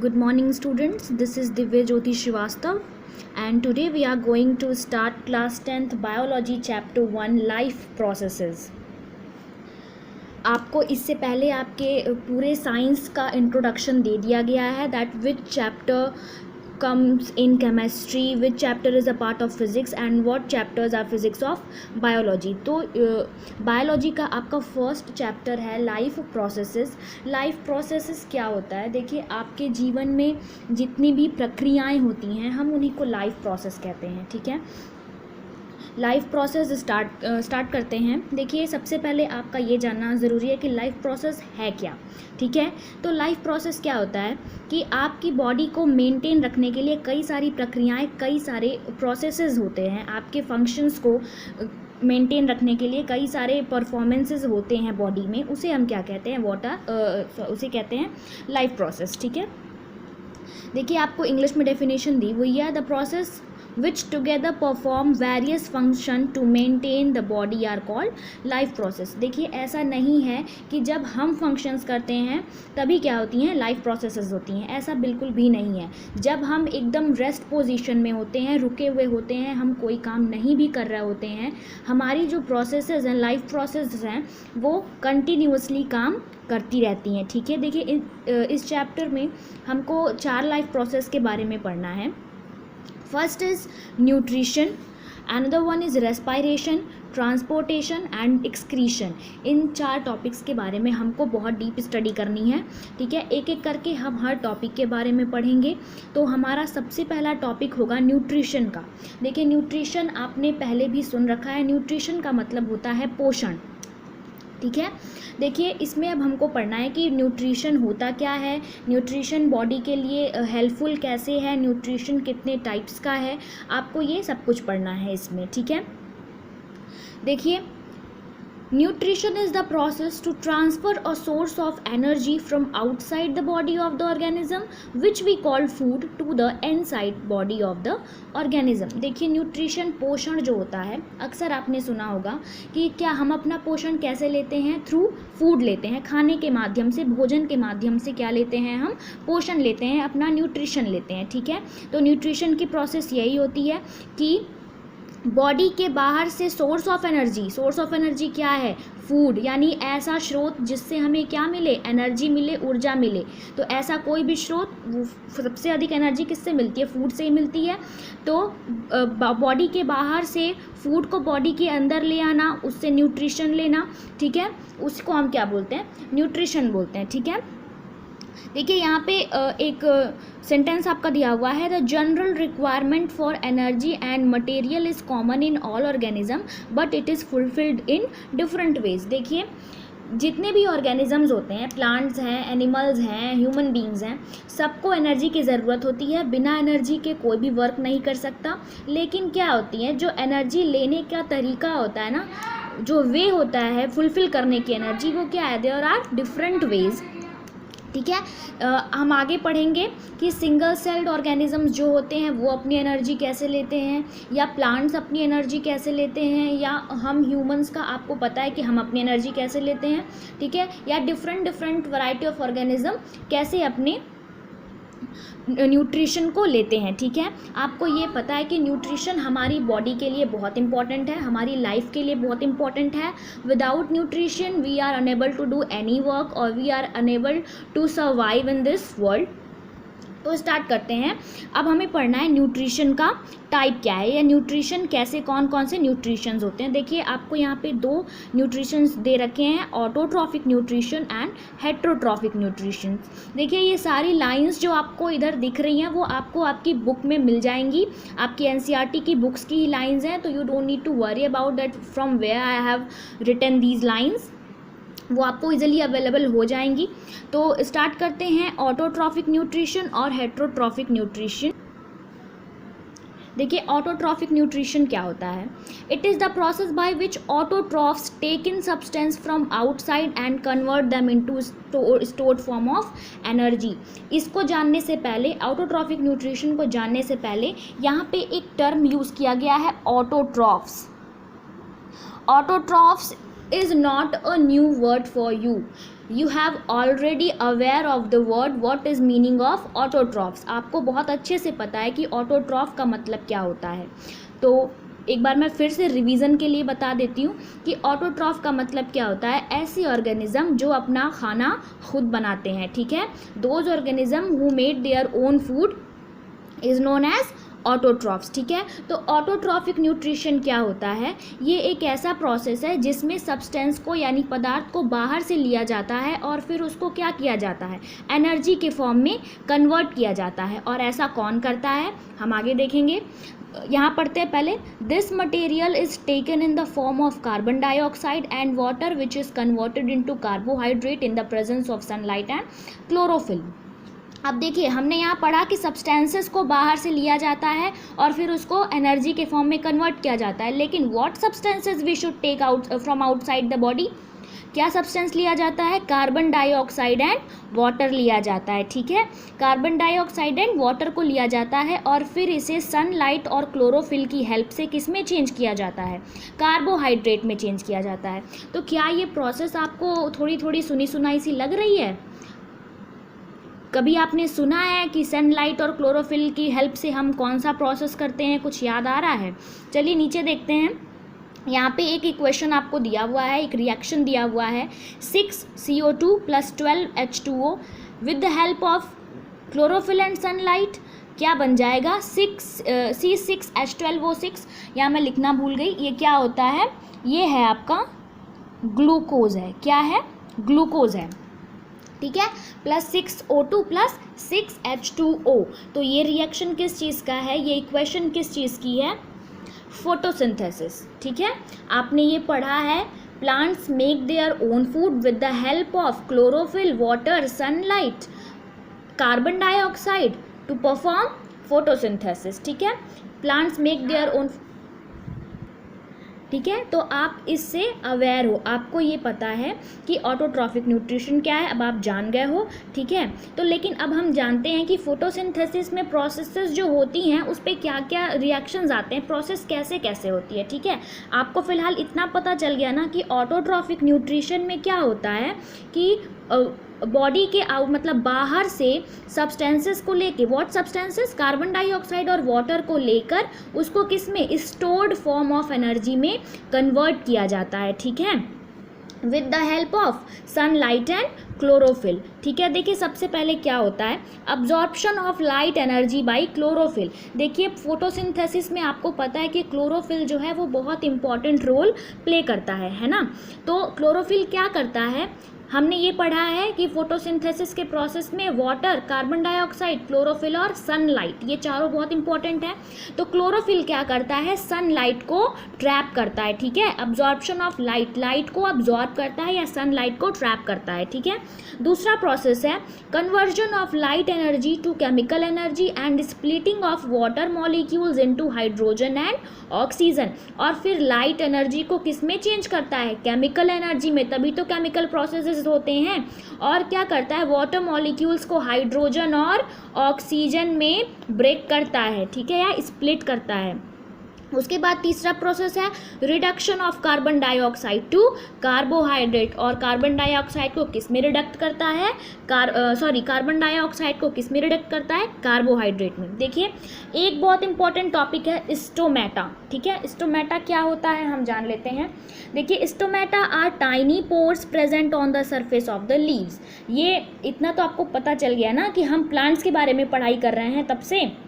Good morning students, this is Divya Jyoti Srivastav and today we are going to start class 10th biology chapter 1 life processes. आपको इससे पहले आपके पूरे science का introduction दे दिया गया है that which chapter comes in chemistry, which chapter is a part of physics and what chapters are physics of biology. तो बायोलॉजी का आपका फर्स्ट चैप्टर है लाइफ प्रोसेसेस. लाइफ प्रोसेसेस क्या होता है? देखिए, आपके जीवन में जितनी भी प्रक्रियाएं होती हैं हम उन्हीं को लाइफ प्रोसेस कहते हैं. ठीक है, लाइफ प्रोसेस स्टार्ट करते हैं. देखिए, सबसे पहले आपका ये जानना ज़रूरी है कि लाइफ प्रोसेस है क्या. ठीक है, तो लाइफ प्रोसेस क्या होता है कि आपकी बॉडी को मेंटेन रखने के लिए कई सारी प्रक्रियाएं, कई सारे प्रोसेसेस होते हैं. आपके फंक्शंस को मेंटेन रखने के लिए कई सारे परफॉर्मेंसेस होते हैं बॉडी में. उसे हम क्या कहते हैं? उसे कहते हैं लाइफ प्रोसेस. ठीक है, देखिए, आपको इंग्लिश में डेफिनेशन दी हुई है. The process which together perform various function to maintain the body are called life process. देखिए, ऐसा नहीं है कि जब हम functions करते हैं तभी क्या होती हैं, लाइफ प्रोसेसेस होती हैं. ऐसा बिल्कुल भी नहीं है. जब हम एकदम रेस्ट पोजीशन में होते हैं, रुके हुए होते हैं, हम कोई काम नहीं भी कर रहे होते हैं, हमारी जो प्रोसेसेस हैं, लाइफ प्रोसेस हैं, वो कंटिन्यूसली काम करती रहती हैं. ठीक है, देखिए, इस चैप्टर में हमको 4 लाइफ प्रोसेस के बारे में पढ़ना है. First is nutrition, another one is respiration, transportation and excretion. In 4 topics के बारे में हमको बहुत डीप स्टडी करनी है. ठीक है, एक एक करके हम हर टॉपिक के बारे में पढ़ेंगे. तो हमारा सबसे पहला टॉपिक होगा न्यूट्रिशन का. देखिए, न्यूट्रिशन आपने पहले भी सुन रखा है. न्यूट्रिशन का मतलब होता है पोषण. ठीक है, देखिए, इसमें अब हमको पढ़ना है कि न्यूट्रिशन होता क्या है, न्यूट्रिशन बॉडी के लिए हेल्पफुल कैसे है, न्यूट्रिशन कितने टाइप्स का है, आपको ये सब कुछ पढ़ना है इसमें. ठीक है, देखिए, nutrition is the process to transfer a source of energy from outside the body of the organism which we call food to the inside body of the organism. देखिए, न्यूट्रिशन पोषण जो होता है, अक्सर आपने सुना होगा कि क्या हम अपना पोषण कैसे लेते हैं? थ्रू फूड लेते हैं, खाने के माध्यम से, भोजन के माध्यम से क्या लेते हैं? हम पोषण लेते हैं, अपना न्यूट्रिशन लेते हैं. ठीक है, तो न्यूट्रिशन की प्रोसेस यही होती है कि बॉडी के बाहर से सोर्स ऑफ एनर्जी क्या है? फूड, यानी ऐसा स्रोत जिससे हमें क्या मिले? एनर्जी मिले, ऊर्जा मिले. तो ऐसा कोई भी स्रोत, सबसे अधिक एनर्जी किससे मिलती है? फूड से ही मिलती है. तो बॉडी के बाहर से फूड को बॉडी के अंदर ले आना, उससे न्यूट्रिशन लेना. ठीक है, उसको हम क्या बोलते हैं? न्यूट्रिशन बोलते हैं. ठीक है, देखिए, यहाँ पे एक सेंटेंस आपका दिया हुआ है. The general requirement for energy and material is common in all organism but it is fulfilled in different ways. देखिए, जितने भी ऑर्गेनिजम्स होते हैं, प्लांट्स हैं, एनिमल्स हैं, ह्यूमन बींग्स हैं, सबको एनर्जी की ज़रूरत होती है. बिना एनर्जी के कोई भी वर्क नहीं कर सकता. लेकिन क्या होती है, जो एनर्जी लेने का तरीका होता है ना, जो वे होता है फुलफिल करने की एनर्जी, वो क्या है? There are different ways. ठीक है, हम आगे पढ़ेंगे कि सिंगल सेल्ड ऑर्गेनिजम्स जो होते हैं वो अपनी एनर्जी कैसे लेते हैं, या प्लांट्स अपनी एनर्जी कैसे लेते हैं, या हम ह्यूमंस का आपको पता है कि हम अपनी एनर्जी कैसे लेते हैं. ठीक है, या डिफरेंट वैरायटी ऑफ ऑर्गेनिज्म कैसे अपने न्यूट्रिशन को लेते हैं. ठीक है, आपको ये पता है कि न्यूट्रिशन हमारी बॉडी के लिए बहुत इंपॉर्टेंट है, हमारी लाइफ के लिए बहुत इंपॉर्टेंट है. Without nutrition we are unable to do any work और we are unable to survive in this world. तो स्टार्ट करते हैं. अब हमें पढ़ना है न्यूट्रिशन का टाइप क्या है, या न्यूट्रिशन कैसे, कौन कौन से न्यूट्रिशंस होते हैं. देखिए, आपको यहाँ पे 2 न्यूट्रिशंस दे रखे हैं, autotrophic nutrition and heterotrophic nutrition. देखिए, ये सारी लाइंस जो आपको इधर दिख रही हैं वो आपको आपकी बुक में मिल जाएंगी. आपकी एनसीईआरटी की बुक्स की ही लाइंस हैं, तो you don't need to worry about that from where I have written these lines. वो आपको इजीली अवेलेबल हो जाएंगी. तो स्टार्ट करते हैं ऑटोट्रॉफिक न्यूट्रिशन और हेट्रोट्रॉफिक न्यूट्रिशन. देखिए, ऑटोट्रॉफिक न्यूट्रिशन क्या होता है? It is the process by which autotrophs take in substance from outside and convert them into stored form of energy. इसको जानने से पहले, ऑटोट्रॉफिक न्यूट्रिशन को जानने से पहले, यहाँ पे एक टर्म यूज़ किया गया है, autotrophs. Autotrophs is not a new word for you. You have already aware of the word what is meaning of autotrophs. आपको बहुत अच्छे से पता है कि ऑटोट्रॉफ का मतलब क्या होता है। तो एक बार मैं फिर से रिवीजन के लिए बता देती हूँ कि ऑटोट्रॉफ का मतलब क्या होता है। ऐसी ऑर्गेनिज्म जो अपना खाना खुद बनाते हैं, ठीक है। Those organism who made their own food is known as autotrophs, ठीक है। तो ऑटोट्रॉफिक न्यूट्रिशन क्या होता है, ये एक ऐसा प्रोसेस है जिसमें सब्सटेंस को यानी पदार्थ को बाहर से लिया जाता है और फिर उसको क्या किया जाता है, एनर्जी के फॉर्म में कन्वर्ट किया जाता है। और ऐसा कौन करता है, हम आगे देखेंगे। यहाँ पढ़ते हैं पहले। This material is taken in the form of carbon dioxide and water which is converted into carbohydrate in the presence of sunlight and chlorophyll. अब देखिए, हमने यहाँ पढ़ा कि सब्सटेंसेस को बाहर से लिया जाता है और फिर उसको एनर्जी के फॉर्म में कन्वर्ट किया जाता है। लेकिन what substances we should take out from outside the body, क्या सब्सटेंस लिया जाता है, कार्बन डाइऑक्साइड एंड वाटर लिया जाता है, ठीक है। कार्बन डाइऑक्साइड एंड वाटर को लिया जाता है और फिर इसे सनलाइट और क्लोरोफिल की हेल्प से किस में चेंज किया जाता है, कार्बोहाइड्रेट में चेंज किया जाता है। तो क्या ये प्रोसेस आपको थोड़ी थोड़ी सुनी सुनाई सी लग रही है? कभी आपने सुना है कि सनलाइट और क्लोरोफिल की हेल्प से हम कौन सा प्रोसेस करते हैं, कुछ याद आ रहा है? चलिए नीचे देखते हैं। यहाँ पे एक इक्वेशन आपको दिया हुआ है, एक रिएक्शन दिया हुआ है 6CO2 + 12H2O with the help of chlorophyll and sunlight. क्या बन जाएगा, C6H12O6। यहाँ मैं लिखना भूल गई, ये क्या होता है, ये है आपका ग्लूकोज है। क्या है, ग्लूकोज है, ठीक है। Plus 6O2 + 6H2O। तो ये रिएक्शन किस चीज़ का है, ये इक्वेशन किस चीज़ की है, फोटोसिंथेसिस, ठीक है। आपने ये पढ़ा है, plants make their own food with the help of chlorophyll, water, sunlight, carbon dioxide to perform photosynthesis, ठीक है। प्लांट्स मेक देयर ओन, ठीक है। तो आप इससे अवेयर हो, आपको ये पता है कि ऑटोट्रॉफिक न्यूट्रिशन क्या है, अब आप जान गए हो, ठीक है। तो लेकिन अब हम जानते हैं कि फोटोसिंथेसिस में प्रोसेसेस जो होती हैं उस पर क्या क्या रिएक्शंस आते हैं, प्रोसेस कैसे कैसे होती है, ठीक है। आपको फ़िलहाल इतना पता चल गया ना कि ऑटोट्रॉफिक न्यूट्रिशन में क्या होता है कि बॉडी के मतलब बाहर से सब्सटेंसेस को लेके, व्हाट सब्सटेंसेस, कार्बन डाइऑक्साइड और वाटर को लेकर उसको किस में, स्टोर्ड फॉर्म ऑफ एनर्जी में कन्वर्ट किया जाता है, ठीक है, with the help of sunlight and chlorophyll, ठीक है। देखिए सबसे पहले क्या होता है, absorption of light energy by chlorophyll. देखिए फोटोसिंथेसिस में आपको पता है कि क्लोरोफिल जो है वो बहुत इंपॉर्टेंट रोल प्ले करता है ना। तो क्लोरोफिल क्या करता है, हमने ये पढ़ा है कि फोटोसिंथेसिस के प्रोसेस में वाटर, कार्बन डाइऑक्साइड, क्लोरोफिल और सनलाइट, ये चारों बहुत इंपॉर्टेंट है। तो क्लोरोफिल क्या करता है, सनलाइट को ट्रैप करता है, ठीक है। अब्जॉर्प्शन ऑफ लाइट, लाइट को अब्जॉर्ब करता है या सनलाइट को ट्रैप करता है, ठीक है। दूसरा प्रोसेस है conversion of light energy to chemical energy and splitting of water molecules into hydrogen and oxygen. और फिर लाइट एनर्जी को किस में चेंज करता है, केमिकल एनर्जी में, तभी तो केमिकल प्रोसेसेस होते हैं। और क्या करता है, वाटर मॉलिक्यूल्स को हाइड्रोजन और ऑक्सीजन में ब्रेक करता है, ठीक है, या स्प्लिट करता है। उसके बाद तीसरा प्रोसेस है reduction of carbon dioxide to carbohydrate. और कार्बन डाइऑक्साइड को किस में रिडक्ट करता है, कार्बन डाइऑक्साइड को किस में रिडक्ट करता है, कार्बोहाइड्रेट में। देखिए एक बहुत इंपॉर्टेंट टॉपिक है स्टोमेटा, ठीक है। स्टोमेटा क्या होता है हम जान लेते हैं। देखिए stomata are tiny pores present on the surface of the leaves. ये इतना तो आपको पता चल गया ना कि हम प्लांट्स के बारे में पढ़ाई कर रहे हैं तब से।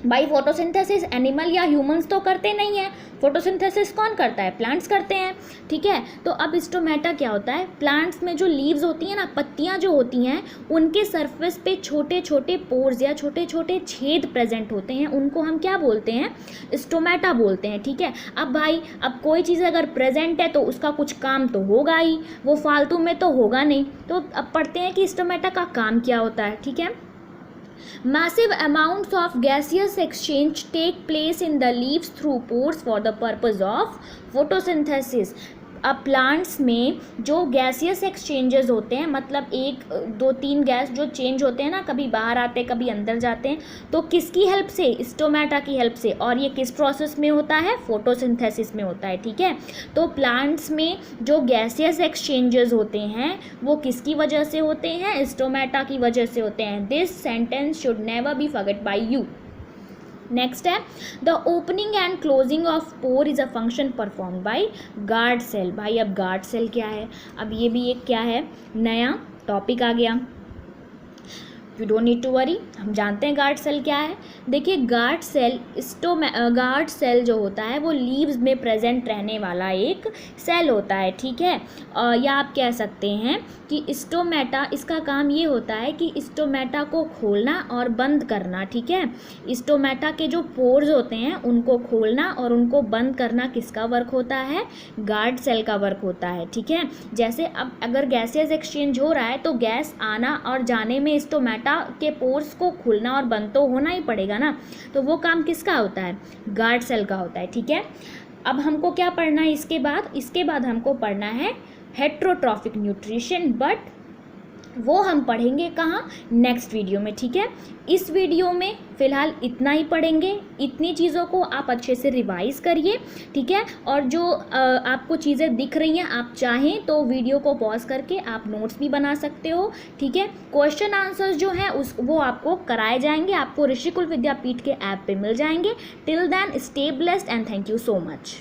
भाई फोटोसिंथेसिस एनिमल या ह्यूमंस तो करते नहीं हैं, फोटोसिंथेसिस कौन करता है, प्लांट्स करते हैं, ठीक है। तो अब स्टोमेटा क्या होता है, प्लांट्स में जो लीव्स होती हैं ना, पत्तियां जो होती हैं, उनके सरफेस पे छोटे छोटे पोर्स या छोटे छोटे छेद प्रेजेंट होते हैं, उनको हम क्या बोलते हैं, स्टोमेटा बोलते हैं, ठीक है। अब भाई अब कोई चीज़ अगर प्रेजेंट है तो उसका कुछ काम तो होगा ही, वो फालतू में तो होगा नहीं। तो अब पढ़ते हैं कि स्टोमेटा का काम क्या होता है, ठीक है। Massive amounts of gaseous exchange take place in the leaves through pores for the purpose of photosynthesis. अब प्लांट्स में जो गैसियस एक्सचेंजेस होते हैं, मतलब 1 2 3 गैस जो चेंज होते हैं ना, कभी बाहर आते हैं कभी अंदर जाते हैं, तो किसकी हेल्प से? स्टोमेटा की हेल्प से। और ये किस प्रोसेस में होता है? फोटोसिंथेसिस में होता है, ठीक है। तो प्लांट्स में जो गैसियस एक्सचेंजेस होते हैं वो किसकी वजह से होते हैं? स्टोमेटा की वजह से होते हैं। This sentence should never be forget by you. Next है the opening and closing of pore is a function perform by guard cell. भाई अब गार्ड सेल क्या है? अब ये भी एक क्या है? नया टॉपिक आ गया। You don't need to worry, हम जानते हैं गार्ड सेल क्या है। देखिए गार्ड सेल जो होता है वो लीव्स में प्रेजेंट रहने वाला एक सेल होता है, ठीक है। या आप कह सकते हैं कि स्टोमेटा, इसका काम ये होता है कि स्टोमेटा को खोलना और बंद करना, ठीक है। स्टोमेटा के जो पोर्स होते हैं उनको खोलना और उनको बंद करना किसका वर्क होता है? गार्ड सेल का वर्क होता है, ठीक है। जैसे अब अगर गैसेस एक्सचेंज हो रहा है तो गैस आना और जाने में स्टोमेटा के पोर्स को खुलना और बंद तो होना ही पड़ेगा ना, तो वो काम किसका होता है? गार्ड सेल का होता है, ठीक है। अब हमको क्या पढ़ना है इसके बाद? इसके बाद हमको पढ़ना है हेट्रोट्रॉफिक न्यूट्रिशन, बट वो हम पढ़ेंगे कहाँ? नेक्स्ट वीडियो में, ठीक है। इस वीडियो में फ़िलहाल इतना ही पढ़ेंगे। इतनी चीज़ों को आप अच्छे से रिवाइज़ करिए, ठीक है। और जो आपको चीज़ें दिख रही हैं, आप चाहें तो वीडियो को पॉज करके आप नोट्स भी बना सकते हो, ठीक है। क्वेश्चन आंसर्स जो हैं वो आपको कराए जाएंगे, आपको ऋषिकुल विद्यापीठ के ऐप पे मिल जाएंगे। Till then stay blessed and thank you so much.